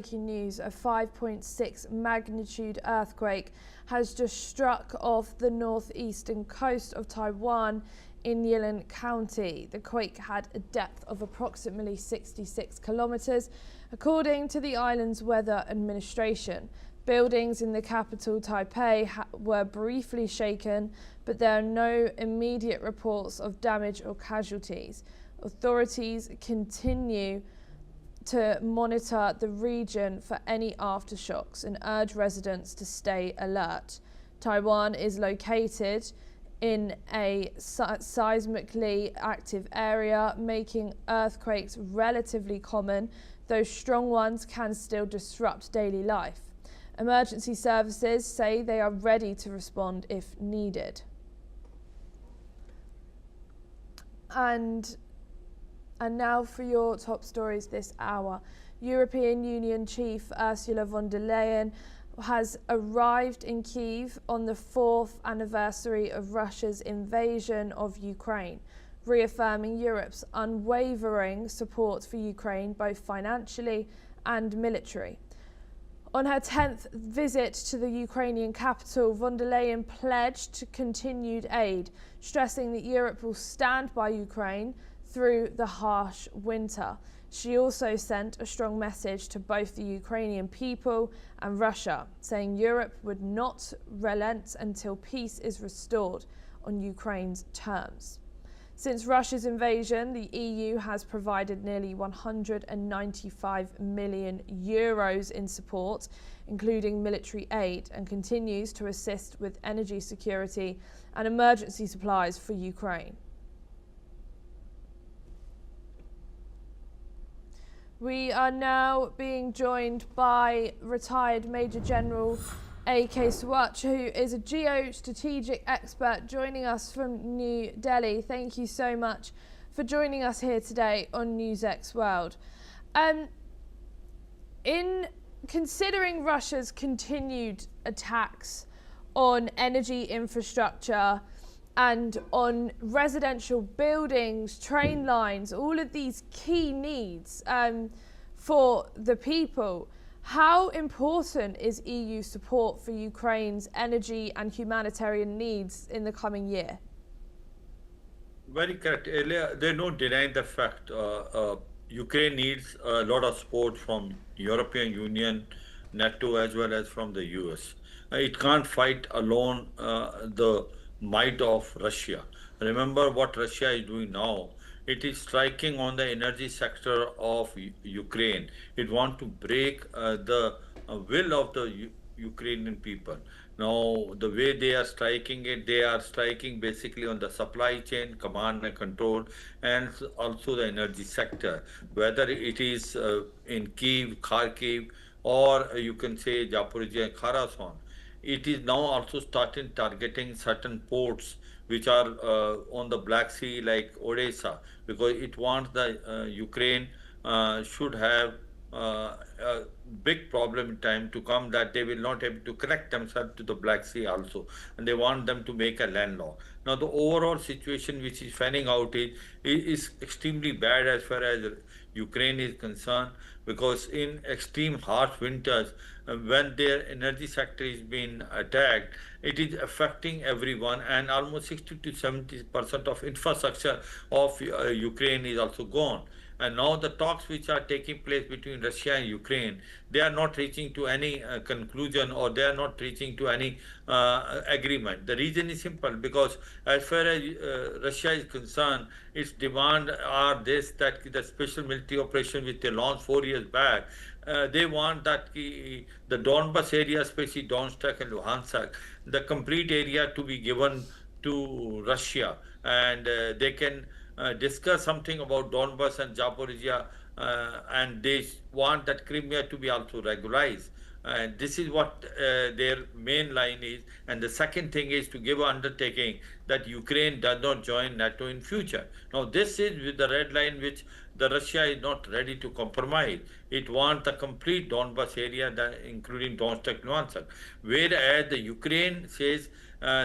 Breaking news, a 5.6 magnitude earthquake has just struck off the northeastern coast of Taiwan in Yilan County. The quake had a depth of approximately 66 kilometers, according to the island's weather administration. Buildings in the capital Taipei were briefly shaken, but there are no immediate reports of damage or casualties. Authorities continue to monitor the region for any aftershocks and urge residents to stay alert. Taiwan is located in a seismically active area, making earthquakes relatively common, though strong ones can still disrupt daily life. Emergency services say they are ready to respond if needed. And now for your top stories this hour. European Union Chief Ursula von der Leyen has arrived in Kyiv on the 4th anniversary of Russia's invasion of Ukraine, reaffirming Europe's unwavering support for Ukraine, both financially and military. On her 10th visit to the Ukrainian capital, von der Leyen pledged continued aid, stressing that Europe will stand by Ukraine through the harsh winter. She also sent a strong message to both the Ukrainian people and Russia, saying Europe would not relent until peace is restored on Ukraine's terms. Since Russia's invasion, the EU has provided nearly 195 million euros in support, including military aid, and continues to assist with energy security and emergency supplies for Ukraine. We are now being joined by retired Major General A.K. Swatch, who is a geostrategic expert, joining us from New Delhi. Thank you so much for joining us here today on NewsX World. In considering Russia's continued attacks on energy infrastructure and on residential buildings, train lines, all of these key needs for the people, how important is EU support for Ukraine's energy and humanitarian needs in the coming year? Very correct. They're not denying the fact Ukraine needs a lot of support from European Union, NATO, as well as from the US. It can't fight alone the might of Russia. Remember what Russia is doing now. It is striking on the energy sector of Ukraine. It wants to break the will of the Ukrainian people. Now, the way they are striking it, they are striking basically on the supply chain, command and control, and also the energy sector, whether it is in Kyiv, Kharkiv, or you can say Zaporizhia and Kherson. It is now also starting targeting certain ports which are on the Black Sea, like Odessa, because it wants the Ukraine should have a big problem in time to come, that they will not able to connect themselves to the Black Sea also, and they want them to make a landlocked. Now the overall situation which is fanning out is extremely bad as far as Ukraine is concerned, because in extreme harsh winters, when their energy sector is being attacked, it is affecting everyone, and almost 60 to 70% of infrastructure of Ukraine is also gone. And now the talks which are taking place between Russia and Ukraine, they are not reaching to any conclusion, or they are not reaching to any agreement. The reason is simple, because as far as Russia is concerned, its demand are this, that the special military operation which they launched 4 years back, they want that the Donbas area, especially Donetsk and Luhansk, the complete area to be given to Russia, and they can discuss something about Donbas and Zaporizhia, and they want that Crimea to be also regularized. And this is what their main line is. And the second thing is to give an undertaking that Ukraine does not join NATO in future. Now this is with the red line which the Russia is not ready to compromise. It wants the complete Donbas area, including Donetsk, Luhansk. Whereas the Ukraine says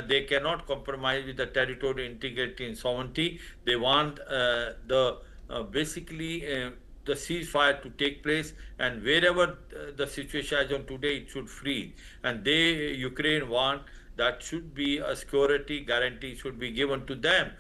they cannot compromise with the territorial integrity and sovereignty. They want basically the ceasefire to take place, and wherever the situation is on today, it should freeze. And Ukraine want that should be a security guarantee should be given to them.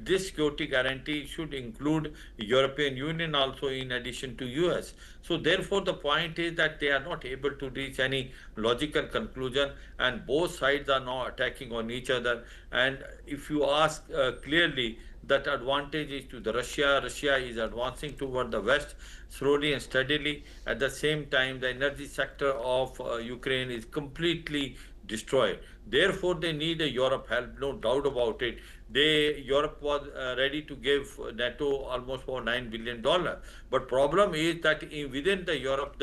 This security guarantee should include European Union also in addition to US. So therefore the point is that they are not able to reach any logical conclusion, and both sides are now attacking on each other. And if you ask clearly, that advantage is to the Russia. Russia is advancing toward the west slowly and steadily. At the same time, the energy sector of Ukraine is completely destroyed. Therefore, they need a Europe help, no doubt about it. Europe was ready to give NATO almost for $9 billion, but problem is that within the Europe,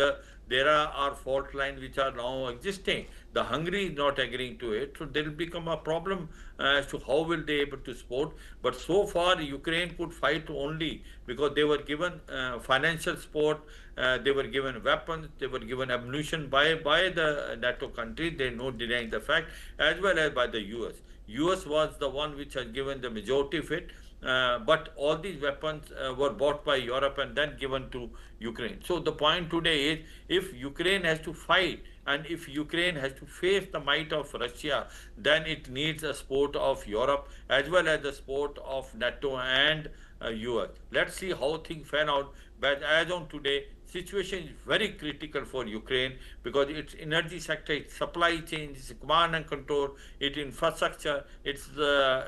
there are fault lines which are now existing. The Hungary is not agreeing to it, so there will become a problem as to how will they able to support. But so far, Ukraine could fight only because they were given financial support, they were given weapons, they were given ammunition by the NATO countries. They are not denying the fact, as well as by the US. US was the one which has given the majority of it, but all these weapons were bought by Europe and then given to Ukraine. So the point today is, if Ukraine has to fight and if Ukraine has to face the might of Russia, then it needs a support of Europe as well as the support of NATO and US. Let's see how things fan out. But as on today, situation is very critical for Ukraine because its energy sector, its supply chain, its command and control, its infrastructure, its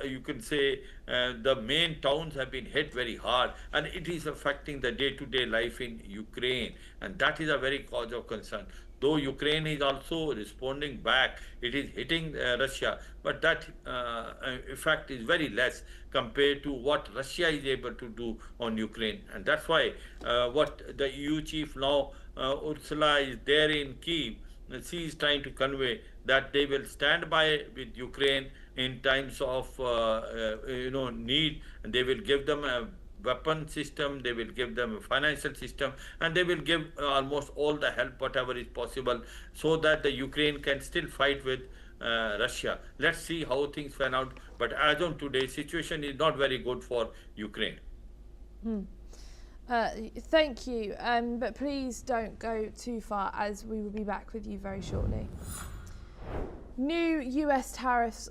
you can say the main towns have been hit very hard, and it is affecting the day-to-day life in Ukraine, and that is a very cause of concern. Though Ukraine is also responding back, it is hitting Russia, but that effect is very less compared to what Russia is able to do on Ukraine. And that's why what the EU chief now, Ursula, is there in Kyiv. She is trying to convey that they will stand by with Ukraine in times of need, and they will give them a weapon system, they will give them a financial system, and they will give almost all the help whatever is possible so that the Ukraine can still fight with Russia. Let's see how things pan out, but as on today, situation is not very good for Ukraine. Thank you, but please don't go too far, as we will be back with you very shortly. New US tariffs